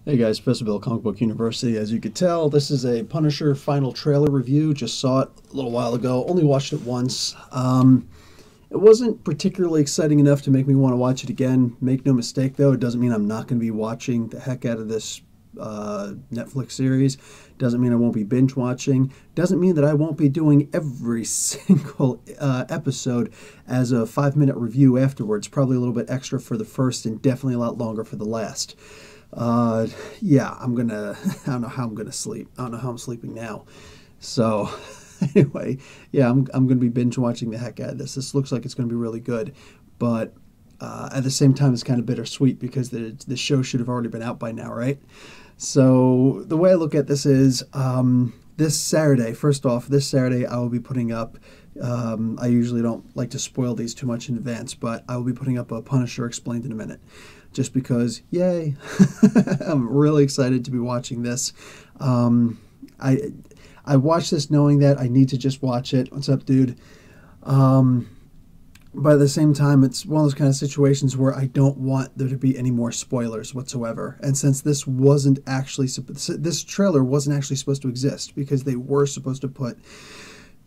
Hey guys, Professor Bill, Comic Book University. As you could tell, this is a Punisher final trailer review. Just saw it a little while ago. Only watched it once. It wasn't particularly exciting enough to make me want to watch it again. Make no mistake, though, it doesn't mean I'm not going to be watching the heck out of this Netflix series. Doesn't mean I won't be binge watching. Doesn't mean that I won't be doing every single episode as a 5-minute review afterwards. Probably a little bit extra for the first and definitely a lot longer for the last. Yeah, I don't know how I'm gonna sleep. I don't know how I'm sleeping now. So anyway, yeah, I'm gonna be binge watching the heck out of this. This looks like it's gonna be really good, but at the same time, it's kind of bittersweet because the show should have already been out by now, right? So the way I look at this is this Saturday. First off, this Saturday I will be putting up. I usually don't like to spoil these too much in advance, but I will be putting up a Punisher Explained in a minute. Just because, yay, I'm really excited to be watching this. I watched this knowing that I need to just watch it. What's up, dude? But at the same time, it's one of those kind of situations where I don't want there to be any more spoilers whatsoever. And since this trailer wasn't actually supposed to exist because they were supposed to put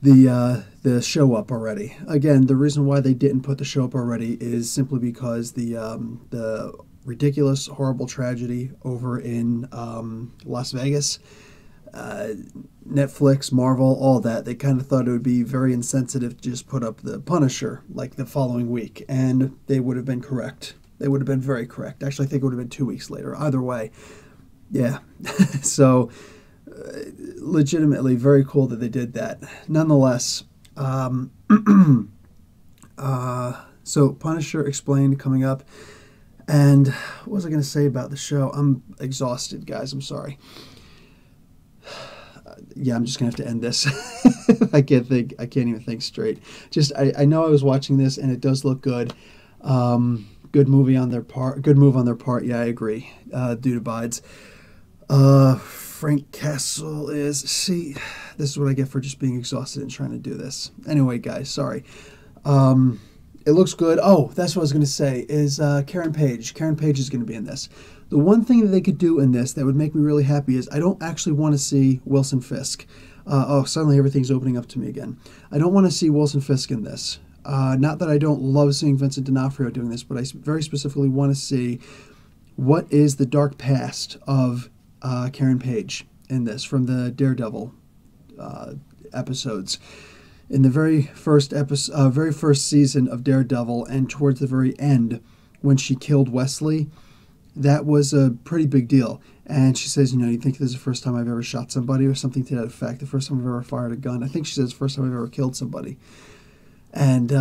the show up already. Again, the reason why they didn't put the show up already is simply because the ridiculous, horrible tragedy over in Las Vegas, Netflix, Marvel, all that, they kind of thought it would be very insensitive to just put up the Punisher like the following week, and they would have been correct. They would have been very correct. Actually, I think it would have been 2 weeks later. Either way, yeah. So legitimately very cool that they did that. Nonetheless, so Punisher Explained coming up. And what was I going to say about the show? I'm exhausted, guys. I'm sorry. Yeah, I'm just going to have to end this. I can't even think straight. I know I was watching this and it does look good. Good movie on their part. Good move on their part. Yeah, I agree. Dude abides. Franken Castle see, this is what I get for just being exhausted and trying to do this. Anyway, guys, sorry. It looks good. Oh, that's what I was going to say, is Karen Page. Karen Page is going to be in this. The one thing that they could do in this that would make me really happy is I don't actually want to see Wilson Fisk. Oh, suddenly everything's opening up to me again. I don't want to see Wilson Fisk in this. Not that I don't love seeing Vincent D'Onofrio doing this, but I very specifically want to see what is the dark past of Karen Page in this from the Daredevil episodes. In the very first season of Daredevil, and towards the very end, when she killed Wesley, that was a pretty big deal. And she says, you think this is the first time I've ever shot somebody, or something to that effect. The first time I've ever fired a gun. I think she says the first time I've ever killed somebody. And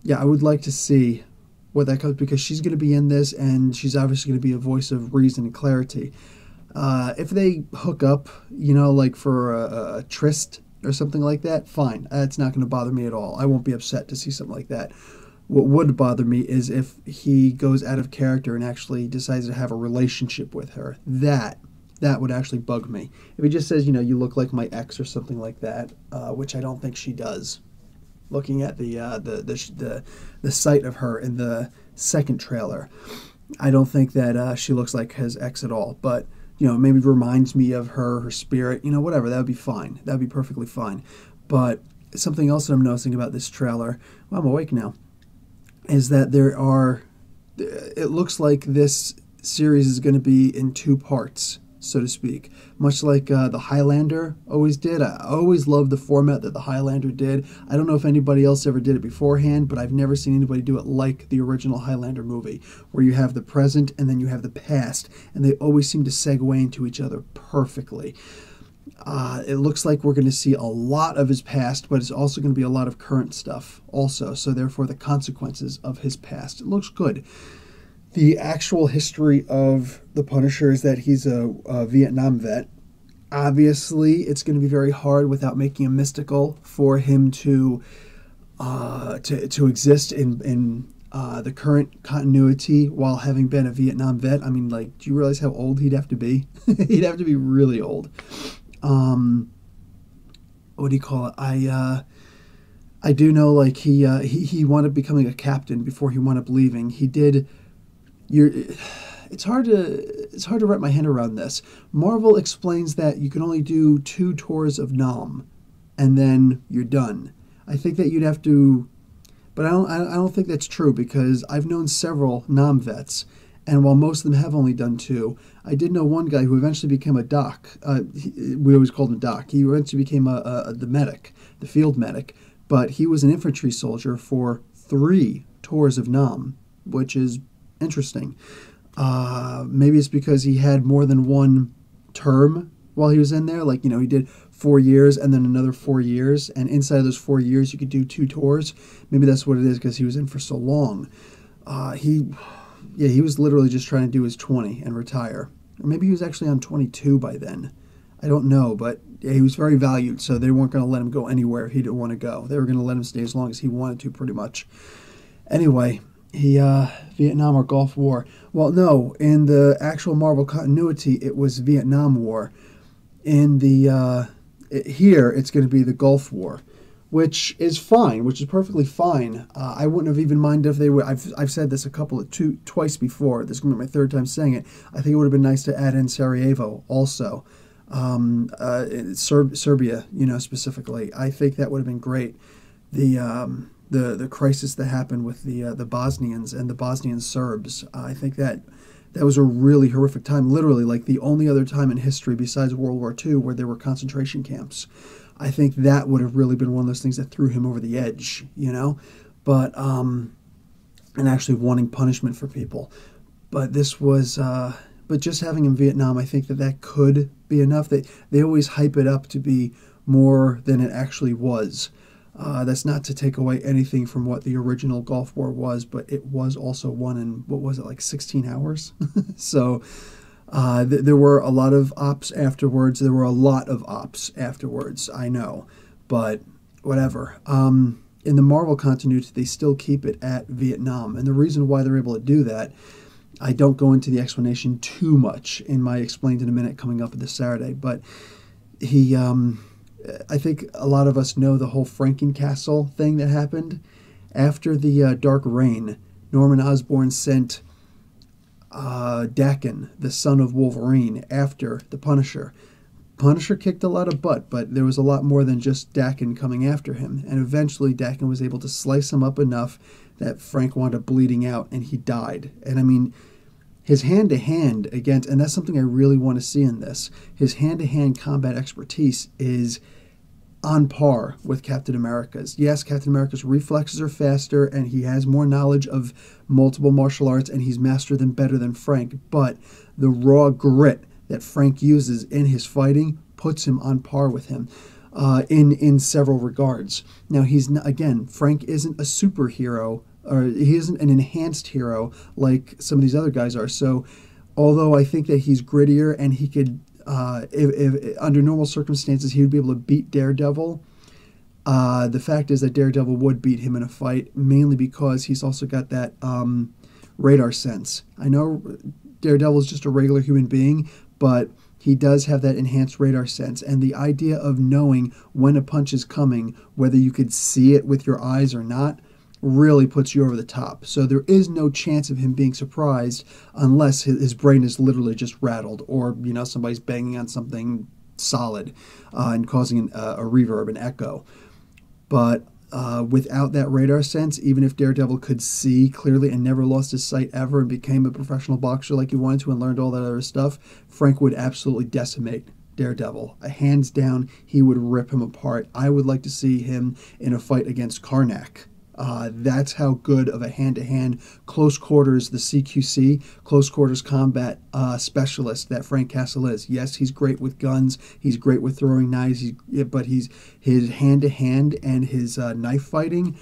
yeah, I would like to see what that comes, because she's going to be in this, and she's obviously going to be a voice of reason and clarity. If they hook up, like for a tryst or something like that, fine. It's not going to bother me at all. I won't be upset to see something like that. What would bother me is if he goes out of character and actually decides to have a relationship with her. That would actually bug me. If he just says, you look like my ex or something like that, which I don't think she does. Looking at the sight of her in the second trailer, I don't think that she looks like his ex at all. But maybe reminds me of her spirit, whatever, that would be fine. That would be perfectly fine. But something else that I'm noticing about this trailer, well, I'm awake now, is that it looks like this series is going to be in 2 parts, so to speak. Much like the Highlander always did. I always loved the format that the Highlander did. I don't know if anybody else ever did it beforehand, but I've never seen anybody do it like the original Highlander movie, where you have the present and then you have the past, and they always seem to segue into each other perfectly. It looks like we're going to see a lot of his past, but it's also going to be a lot of current stuff also, so therefore the consequences of his past. It looks good. The actual history of the Punisher is that he's a Vietnam vet. Obviously, it's going to be very hard without making him mystical for him to exist in the current continuity while having been a Vietnam vet. I mean, like, do you realize how old he'd have to be? He'd have to be really old. What do you call it? I do know, like, he wound up becoming a captain before he wound up leaving. He did. it's hard to wrap my head around this. Marvel explains that you can only do 2 tours of Nam, and then you're done. I think that you'd have to, but I don't think that's true because I've known several Nam vets, and while most of them have only done 2, I did know one guy who eventually became a doc. We always called him Doc. He eventually became the medic, the field medic, but he was an infantry soldier for 3 tours of Nam, which is interesting. Maybe it's because he had more than one term while he was in there. Like, he did 4 years and then another 4 years. And inside of those 4 years, you could do 2 tours. Maybe that's what it is because he was in for so long. He was literally just trying to do his 20 and retire. Or maybe he was actually on 22 by then. I don't know, but yeah, he was very valued, so they weren't going to let him go anywhere if he didn't want to go. They were going to let him stay as long as he wanted to, pretty much. Anyway, Vietnam or Gulf War. Well, no, in the actual Marvel continuity, it was Vietnam War. In the here, it's going to be the Gulf War, which is fine, which is perfectly fine. I wouldn't have even minded if they were. I've said this twice before. This is going to be my 3rd time saying it. I think it would have been nice to add in Sarajevo also, Serbia, specifically. I think that would have been great. The crisis that happened with the Bosnians and the Bosnian Serbs. I think that was a really horrific time. Literally, like the only other time in history besides World War II where there were concentration camps. I think that would have really been one of those things that threw him over the edge, but and actually wanting punishment for people. But this was, but just having him in Vietnam, I think that could be enough. They always hype it up to be more than it actually was. That's not to take away anything from what the original Gulf War was, but it was also won in, what was it, like 16 hours? So there were a lot of ops afterwards. I know. But whatever. In the Marvel continuity, they still keep it at Vietnam. And the reason why they're able to do that, I don't go into the explanation too much in my Explained in a Minute coming up this Saturday. But I think a lot of us know the whole Franken Castle thing that happened. After the Dark Reign, Norman Osborn sent Daken, the son of Wolverine, after the Punisher. Punisher kicked a lot of butt, but there was a lot more than just Daken coming after him. And eventually Daken was able to slice him up enough that Frank wound up bleeding out and he died. And I mean, his hand-to-hand against, and that's something I really want to see in this, his hand-to-hand combat expertise is on par with Captain America's. Yes, Captain America's reflexes are faster and he has more knowledge of multiple martial arts and he's mastered them better than Frank, but the raw grit that Frank uses in his fighting puts him on par with him in several regards. Now, Frank isn't a superhero, or he isn't an enhanced hero like some of these other guys are. So although I think that he's grittier and he could, if under normal circumstances, he would be able to beat Daredevil, the fact is that Daredevil would beat him in a fight, mainly because he's also got that radar sense. I know Daredevil is just a regular human being, but he does have that enhanced radar sense. And the idea of knowing when a punch is coming, whether you could see it with your eyes or not, really puts you over the top. So there is no chance of him being surprised unless his brain is literally just rattled, or somebody's banging on something solid and causing a reverb, an echo. But without that radar sense, even if Daredevil could see clearly and never lost his sight ever and became a professional boxer like he wanted to and learned all that other stuff, Frank would absolutely decimate Daredevil. Hands down, he would rip him apart. I would like to see him in a fight against Karnak. That's how good of a hand-to-hand, close quarters, the CQC, close quarters combat specialist that Frank Castle is. Yes, he's great with guns, he's great with throwing knives, but his hand-to-hand and his knife fighting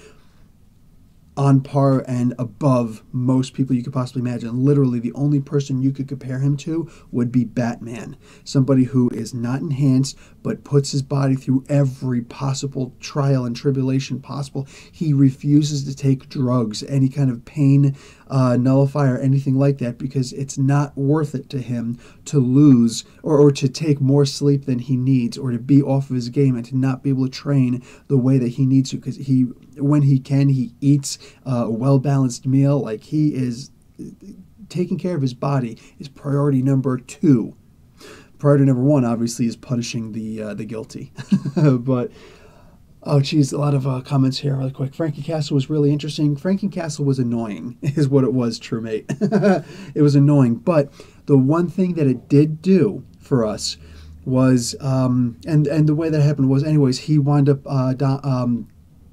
on par and above most people you could possibly imagine. Literally, the only person you could compare him to would be Batman. Somebody who is not enhanced, but puts his body through every possible trial and tribulation possible. He refuses to take drugs, any kind of pain nullifier, anything like that, because it's not worth it to him to lose or to take more sleep than he needs, or to be off of his game and to not be able to train the way that he needs to, because when he can, he eats a well-balanced meal. Like, he is taking care of his body is priority number 2. Priority number 1, obviously, is punishing the guilty. But oh, geez, a lot of comments here really quick. Franken Castle was really interesting. Franken Castle was annoying, is what it was, true mate. It was annoying, but the one thing that it did do for us was, and the way that happened was, anyways, he wound up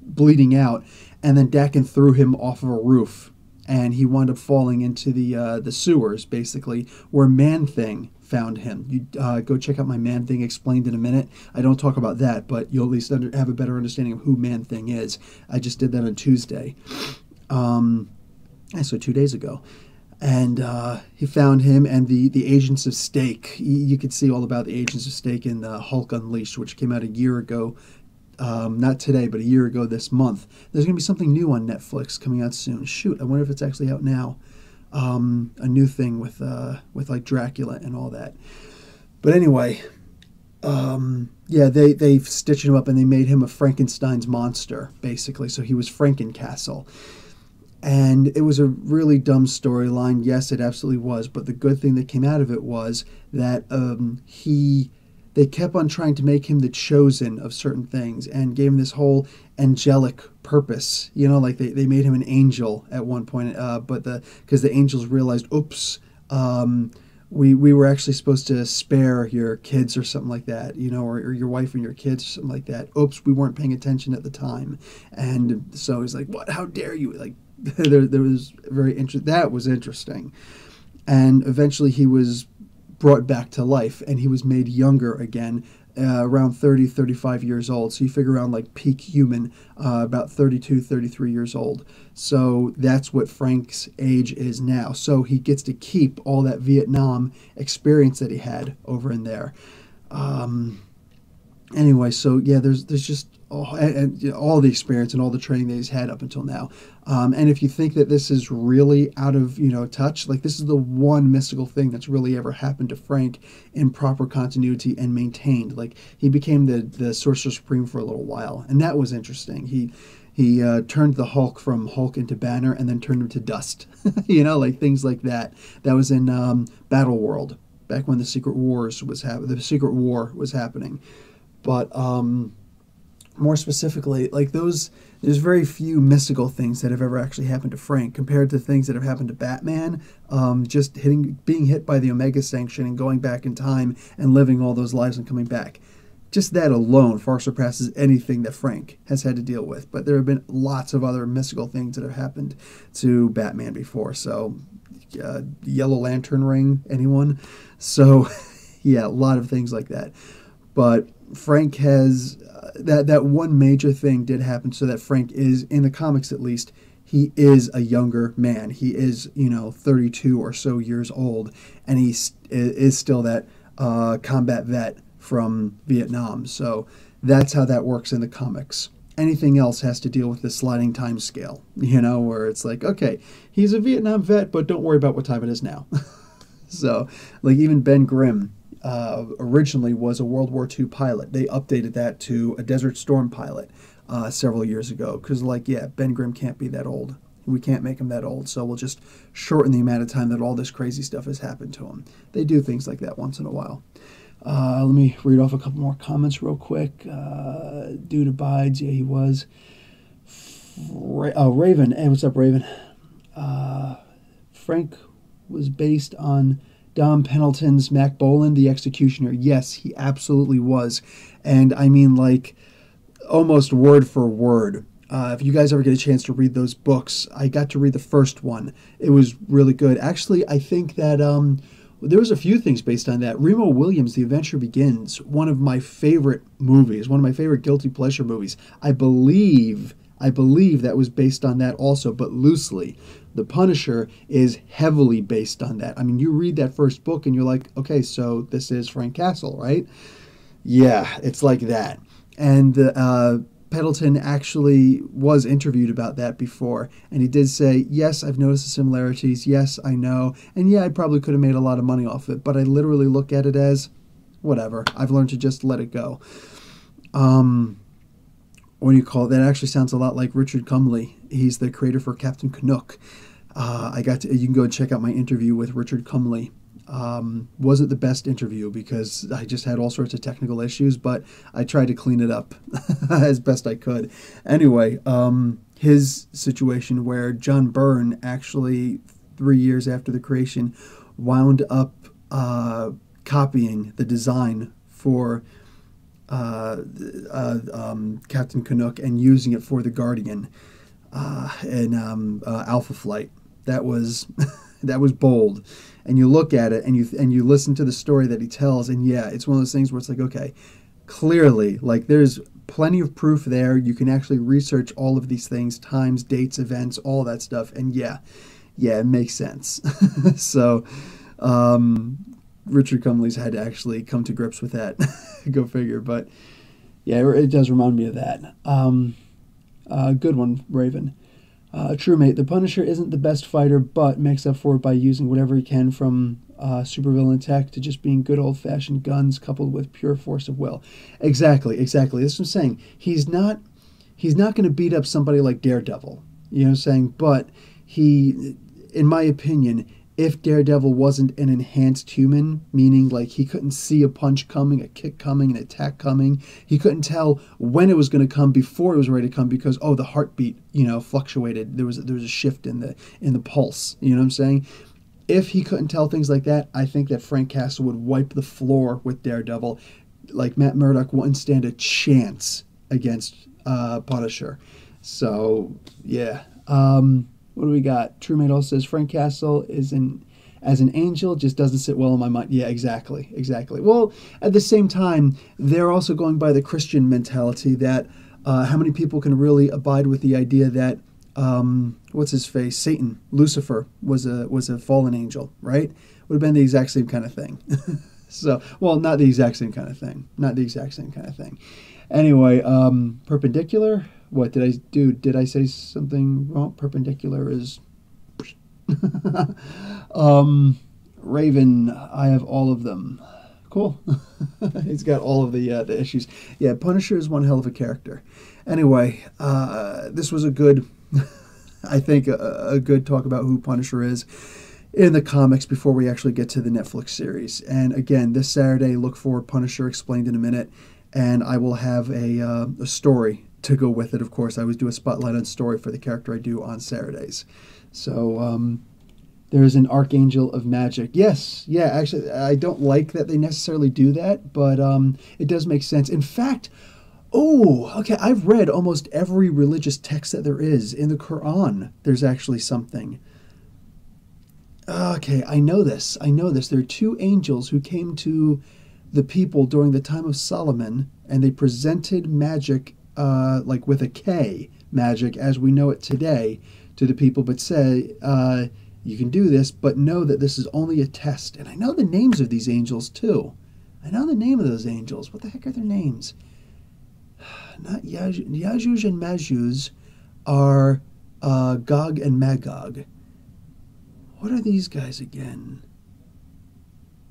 bleeding out, and then Dakin threw him off of a roof, and he wound up falling into the sewers, basically, where Man-Thing found him. You go check out my Man-Thing Explained in a minute. I don't talk about that, but you'll at least have a better understanding of who Man-Thing is. I just did that on Tuesday, so 2 days ago. And he found him and the Agents of S.h.i.e.l.d. You could see all about the Agents of S.h.i.e.l.d. in Hulk Unleashed, which came out a year ago. Not today, but a year ago this month. There's going to be something new on Netflix coming out soon. Shoot, I wonder if it's actually out now. A new thing with like Dracula and all that. But anyway, yeah, they stitched him up and they made him a Frankenstein's monster, basically. So he was Franken Castle. And it was a really dumb storyline. Yes, it absolutely was. But the good thing that came out of it was that they kept on trying to make him the chosen of certain things and gave him this whole angelic purpose. You know, like they made him an angel at one point, but because the angels realized, oops, we were actually supposed to spare your kids or something like that, you know, or your wife and your kids or something like that. Oops, we weren't paying attention at the time. And so he's like, what? How dare you? Like, there was that was interesting. And eventually he was brought back to life, and he was made younger again, around 30, 35 years old. So you figure around like peak human, about 32, 33 years old. So that's what Frank's age is now. So he gets to keep all that Vietnam experience that he had over in there. Anyway, so yeah, there's just all the experience and all the training that he's had up until now. And if you think that this is really out of touch, like this is the one mystical thing that's really ever happened to Frank in proper continuity and maintained. Like he became the Sorcerer Supreme for a little while, and that was interesting. He turned the Hulk from Hulk into Banner and then turned him to dust. Like things like that. That was in Battle World back when the Secret War was happening. But more specifically, like there's very few mystical things that have ever actually happened to Frank compared to things that have happened to Batman. Just being hit by the Omega Sanction and going back in time and living all those lives and coming back. Just that alone far surpasses anything that Frank has had to deal with. But there have been lots of other mystical things that have happened to Batman before. So, Yellow Lantern ring, anyone? So, yeah, a lot of things like that. But Frank has that one major thing did happen, so that Frank is, in the comics at least, he is a younger man. He is 32 or so years old, and he is still that combat vet from Vietnam. So that's how that works in the comics. Anything else has to deal with the sliding time scale, where it's like, okay, he's a Vietnam vet, but don't worry about what time it is now. So, like even Ben Grimm originally was a World War II pilot. They updated that to a Desert Storm pilot several years ago because, Ben Grimm can't be that old. We can't make him that old, so we'll just shorten the amount of time that all this crazy stuff has happened to him. They do things like that once in a while. Let me read off a couple more comments real quick. Dude abides. Yeah, he was. Raven. Hey, what's up, Raven? Frank was based on Dom Pendleton's Mac Bolan, the Executioner. Yes, he absolutely was. And I mean, like, almost word for word. If you guys ever get a chance to read those books, I got to read the first one. It was really good. Actually, I think that there was a few things based on that. Remo Williams' The Adventure Begins, one of my favorite movies, one of my favorite guilty pleasure movies. I believe that was based on that also, but loosely. The Punisher is heavily based on that. I mean, you read that first book and you're like, okay, so this is Frank Castle, right? Yeah, it's like that. And Pendleton actually was interviewed about that before, and he did say, yes, I've noticed the similarities, yes, I know, and yeah, I probably could have made a lot of money off it, but I literally look at it as, whatever, I've learned to just let it go. What do you call it? That actually sounds a lot like Richard Cumley. He's the creator for Captain Canuck. You can go and check out my interview with Richard Cumley. Wasn't the best interview because I just had all sorts of technical issues, but I tried to clean it up as best I could. Anyway, his situation where John Byrne actually 3 years after the creation wound up copying the design for Captain Canuck and using it for the Guardian in Alpha Flight. That was that was bold. And you look at it and you listen to the story that he tells, and yeah, it's one of those things where it's like, okay, clearly, like there's plenty of proof there. You can actually research all of these things, times, dates, events, all that stuff, and yeah, it makes sense. So Richard Cumley's had to actually come to grips with that. Go figure. But yeah, it does remind me of that. Good one, Raven. True, mate. The Punisher isn't the best fighter, but makes up for it by using whatever he can from supervillain tech to just being good old-fashioned guns coupled with pure force of will. Exactly. This is what I'm saying. He's not going to beat up somebody like Daredevil. You know what I'm saying? But he, in my opinion, if Daredevil wasn't an enhanced human, meaning like he couldn't see a punch coming, a kick coming, an attack coming, he couldn't tell when it was going to come before it was ready to come because the heartbeat, fluctuated. There was a shift in the pulse. You know what I'm saying? If he couldn't tell things like that, I think that Frank Castle would wipe the floor with Daredevil. Like Matt Murdock wouldn't stand a chance against Punisher. So yeah. What do we got? TrueMate also says Frank Castle as an angel just doesn't sit well in my mind. Yeah, exactly. Well, at the same time, they're also going by the Christian mentality that how many people can really abide with the idea that what's his face, Satan, Lucifer was a fallen angel, right? Would have been the exact same kind of thing. So, well, not the exact same kind of thing. Anyway, perpendicular. What did I do? Did I say something wrong? Perpendicular is... Raven, I have all of them. Cool. He's got all of the issues. Yeah, Punisher is one hell of a character. Anyway, this was a good, I think, a good talk about who Punisher is in the comics before we actually get to the Netflix series. And again, this Saturday, look for Punisher Explained in a Minute, and I will have a story to go with it. Of course, I always do a spotlight on story for the character I do on Saturdays. So there's an Archangel of Magic. Yes, yeah, actually, I don't like that they necessarily do that, but it does make sense. In fact, okay, I've read almost every religious text that there is. In the Quran, there's actually something. Okay, I know this. There are two angels who came to the people during the time of Solomon, and they presented magic like with a K, magic as we know it today, to the people, but say, you can do this, but know that this is only a test. And I know the names of these angels, too. I know the name of those angels. What the heck are their names? Not Yajuj and Majuj are Gog and Magog. What are these guys again?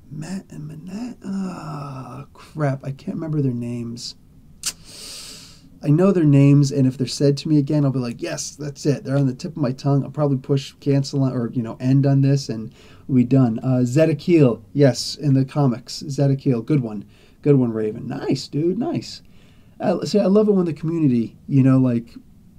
Matt and Manat? Crap, I can't remember their names. I know their names, and if they're said to me again, I'll be like, yes, that's it. They're on the tip of my tongue. I'll probably push cancel or, end on this, and we're done. s.h.i.e.l.d. Yes, in the comics. s.h.i.e.l.d. Good one, Raven. Nice, dude, nice. See, I love it when the community,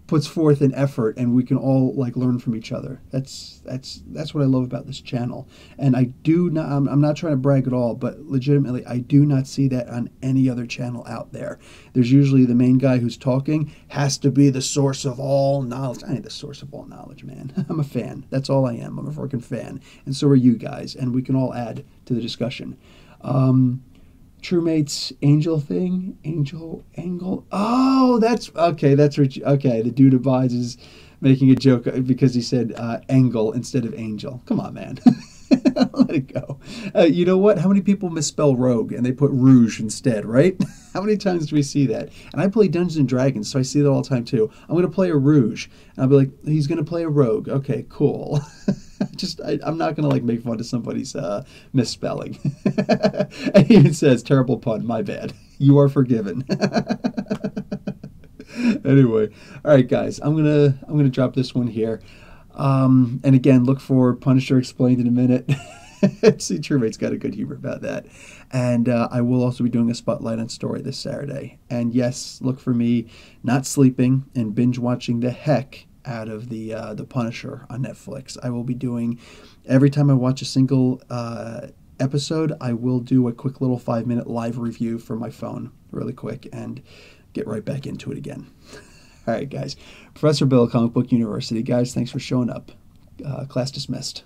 puts forth an effort and we can all learn from each other. That's what I love about this channel. And I do not, I'm not trying to brag at all, but legitimately I do not see that on any other channel out there. There's usually the main guy who's talking has to be the source of all knowledge. I ain't the source of all knowledge, man. I'm a fan. That's all I am. I'm a freaking fan. And so are you guys. And we can all add to the discussion. TrueMate's angel thing, angle. Oh, that's okay. That's okay. The dude abides is making a joke because he said angle instead of angel. Come on, man. Let it go. You know what? How many people misspell rogue and they put rouge instead, right? How many times do we see that? And I play Dungeons and Dragons, so I see that all the time too. I'm going to play a rouge, and I'll be like, he's going to play a rogue. Okay, cool. I'm not going to make fun of somebody's misspelling. And he even says, terrible pun, my bad. You are forgiven. Anyway, all right, guys, I'm gonna drop this one here. And again, look for Punisher Explained in a minute. See, Truebait's got a good humor about that. And I will also be doing a spotlight on Story this Saturday. And yes, look for me not sleeping and binge watching the heck out of the Punisher on Netflix. I will be doing, every time I watch a single episode, I will do a quick little 5-minute live review from my phone really quick and get right back into it again. All right, guys. Professor Bill, Comic Book University. Guys, thanks for showing up. Class dismissed.